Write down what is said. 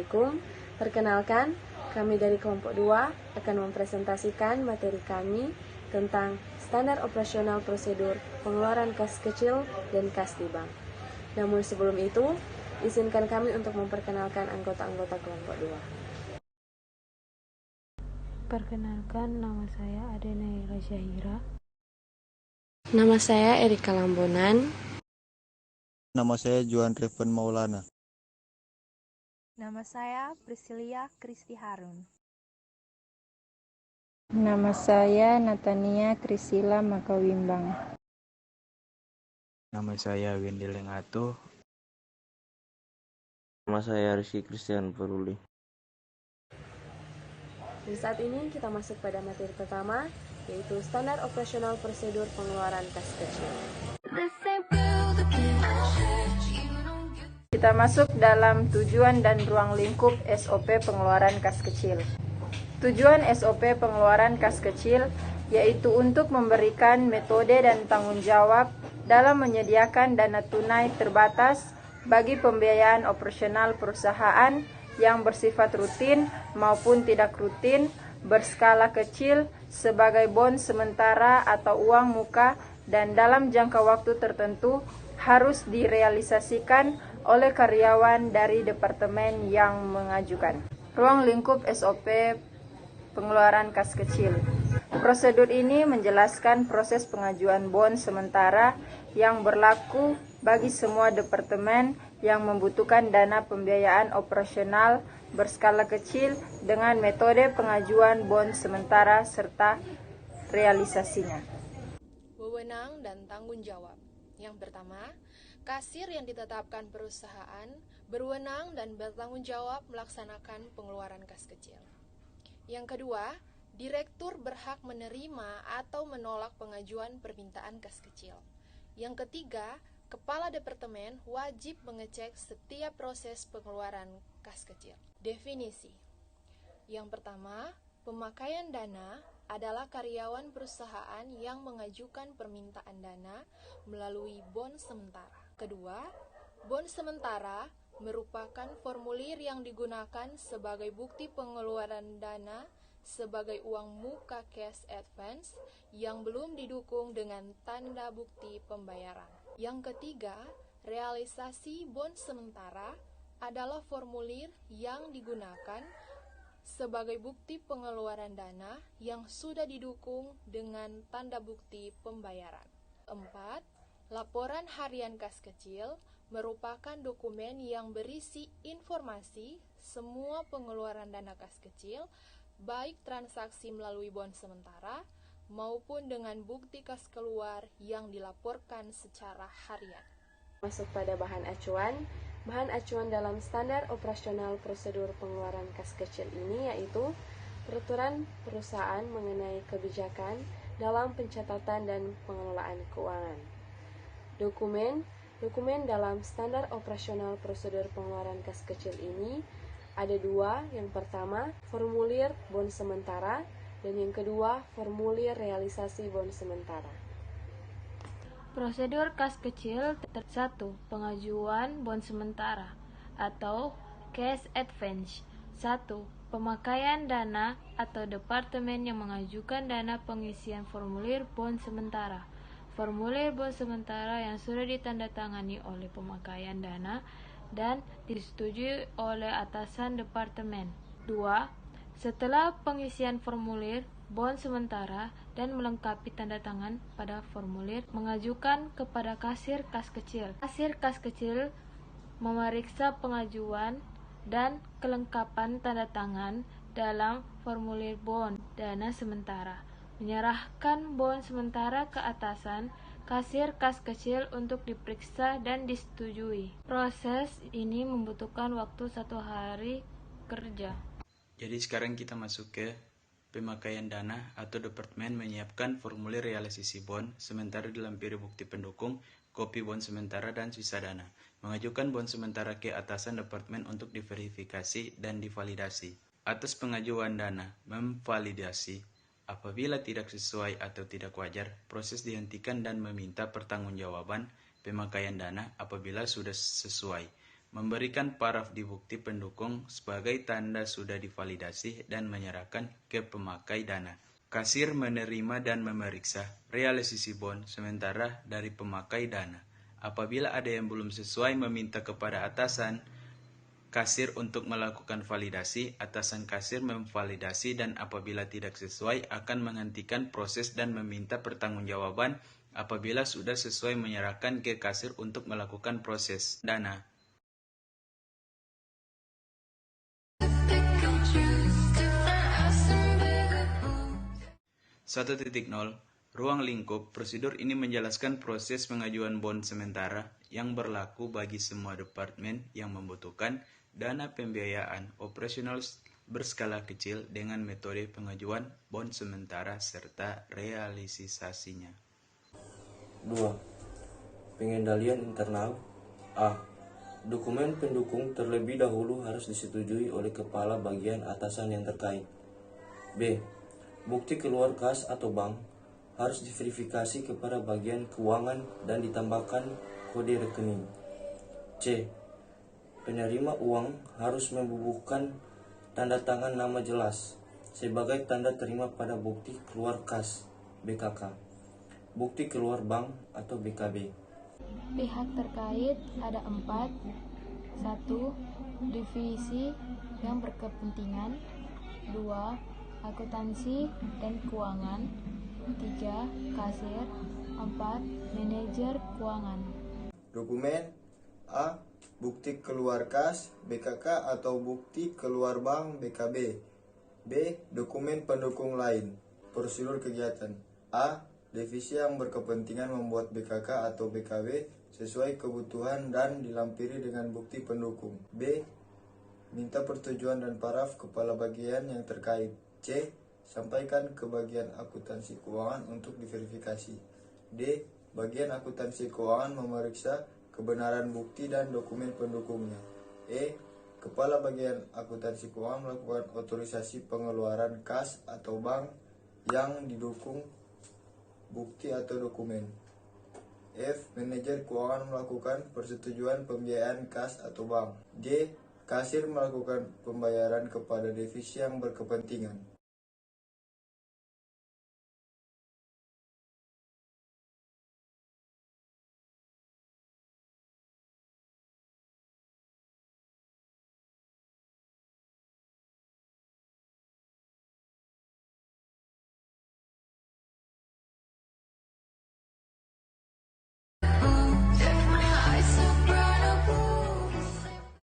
Assalamualaikum. Perkenalkan, kami dari kelompok 2 akan mempresentasikan materi kami tentang standar operasional prosedur pengeluaran kas kecil dan kas di bank. Namun sebelum itu, izinkan kami untuk memperkenalkan anggota-anggota kelompok 2. Perkenalkan, nama saya Adenaira Syahira. Nama saya Erika Lambonan. Nama saya Juan Reven Maulana. Nama saya Priscilia Kristi Harun. Nama saya Natania Krisila Makawimbang. Nama saya Wendy Lengatuh. Nama saya Rizky Christian Peruli. Dan saat ini kita masuk pada materi pertama, yaitu standar operasional prosedur pengeluaran kas kecil. Kita masuk dalam tujuan dan ruang lingkup SOP pengeluaran kas kecil. Tujuan SOP pengeluaran kas kecil yaitu untuk memberikan metode dan tanggung jawab dalam menyediakan dana tunai terbatas bagi pembiayaan operasional perusahaan yang bersifat rutin maupun tidak rutin, berskala kecil, sebagai bon sementara atau uang muka, dan dalam jangka waktu tertentu harus direalisasikan oleh karyawan dari departemen yang mengajukan. Ruang lingkup SOP pengeluaran kas kecil. Prosedur ini menjelaskan proses pengajuan bon sementara yang berlaku bagi semua departemen yang membutuhkan dana pembiayaan operasional berskala kecil dengan metode pengajuan bon sementara serta realisasinya. Wewenang dan tanggung jawab. Yang pertama, kasir yang ditetapkan perusahaan berwenang dan bertanggung jawab melaksanakan pengeluaran kas kecil. Yang kedua, direktur berhak menerima atau menolak pengajuan permintaan kas kecil. Yang ketiga, kepala departemen wajib mengecek setiap proses pengeluaran kas kecil. Definisi. Yang pertama, pemakaian dana adalah karyawan perusahaan yang mengajukan permintaan dana melalui bon sementara. Kedua, bon sementara merupakan formulir yang digunakan sebagai bukti pengeluaran dana sebagai uang muka cash advance yang belum didukung dengan tanda bukti pembayaran. Yang ketiga, realisasi bon sementara adalah formulir yang digunakan sebagai bukti pengeluaran dana yang sudah didukung dengan tanda bukti pembayaran. 4. Laporan harian kas kecil merupakan dokumen yang berisi informasi semua pengeluaran dana kas kecil, baik transaksi melalui bon sementara maupun dengan bukti kas keluar yang dilaporkan secara harian. Masuk pada bahan acuan. Bahan acuan dalam standar operasional prosedur pengeluaran kas kecil ini yaitu peraturan perusahaan mengenai kebijakan dalam pencatatan dan pengelolaan keuangan. Dokumen dalam standar operasional prosedur pengeluaran kas kecil ini ada dua. Yang pertama, formulir bon sementara, dan yang kedua, formulir realisasi bon sementara. Prosedur kas kecil 1. Pengajuan bon sementara atau cash advance. 1. Pemakaian dana atau departemen yang mengajukan dana pengisian formulir bon sementara. Formulir bon sementara yang sudah ditandatangani oleh pemakaian dana dan disetujui oleh atasan departemen. 2. Setelah pengisian formulir bon sementara dan melengkapi tanda tangan pada formulir, mengajukan kepada kasir kas kecil. Kasir kas kecil memeriksa pengajuan dan kelengkapan tanda tangan dalam formulir bon dana sementara, menyerahkan bon sementara ke atasan kasir kas kecil untuk diperiksa dan disetujui. Proses ini membutuhkan waktu 1 hari kerja. Jadi sekarang kita masuk ke pemakaian dana atau departemen menyiapkan formulir realisasi bon sementara dilampiri bukti pendukung, kopi bon sementara dan sisa dana. Mengajukan bon sementara ke atasan departemen untuk diverifikasi dan divalidasi. Atas pengajuan dana, memvalidasi. Apabila tidak sesuai atau tidak wajar, proses dihentikan dan meminta pertanggungjawaban pemakaian dana apabila sudah sesuai. memberikan paraf di bukti pendukung sebagai tanda sudah divalidasi dan menyerahkan ke pemakai dana. Kasir menerima dan memeriksa realisasi bond sementara dari pemakai dana. Apabila ada yang belum sesuai, meminta kepada atasan kasir untuk melakukan validasi, atasan kasir memvalidasi, dan apabila tidak sesuai akan menghentikan proses dan meminta pertanggungjawaban. Apabila sudah sesuai, menyerahkan ke kasir untuk melakukan proses dana. 1.0 Ruang lingkup. Prosedur ini menjelaskan proses pengajuan bond sementara yang berlaku bagi semua departemen yang membutuhkan dana pembiayaan operasional berskala kecil dengan metode pengajuan bond sementara serta realisasinya. 2. Pengendalian internal. A. Dokumen pendukung terlebih dahulu harus disetujui oleh kepala bagian atasan yang terkait. B. Bukti keluar kas atau bank harus diverifikasi kepada bagian keuangan dan ditambahkan kode rekening. C. Penerima uang harus membubuhkan tanda tangan nama jelas sebagai tanda terima pada bukti keluar kas BKK, bukti keluar bank atau BKB. Pihak terkait ada 4. 1. Divisi yang berkepentingan. 2. Akuntansi dan keuangan. 3. Kasir. 4. Manajer keuangan. Dokumen A. Bukti keluar kas BKK atau bukti keluar bank BKB. B. Dokumen pendukung lain. Prosedur kegiatan. A. Divisi yang berkepentingan membuat BKK atau BKB sesuai kebutuhan dan dilampiri dengan bukti pendukung. B. Minta persetujuan dan paraf kepala bagian yang terkait. C. Sampaikan ke bagian akuntansi keuangan untuk diverifikasi. D. Bagian akuntansi keuangan memeriksa kebenaran bukti dan dokumen pendukungnya. E. Kepala bagian akuntansi keuangan melakukan otorisasi pengeluaran kas atau bank yang didukung bukti atau dokumen. F. Manajer keuangan melakukan persetujuan pembiayaan kas atau bank. G. Kasir melakukan pembayaran kepada divisi yang berkepentingan.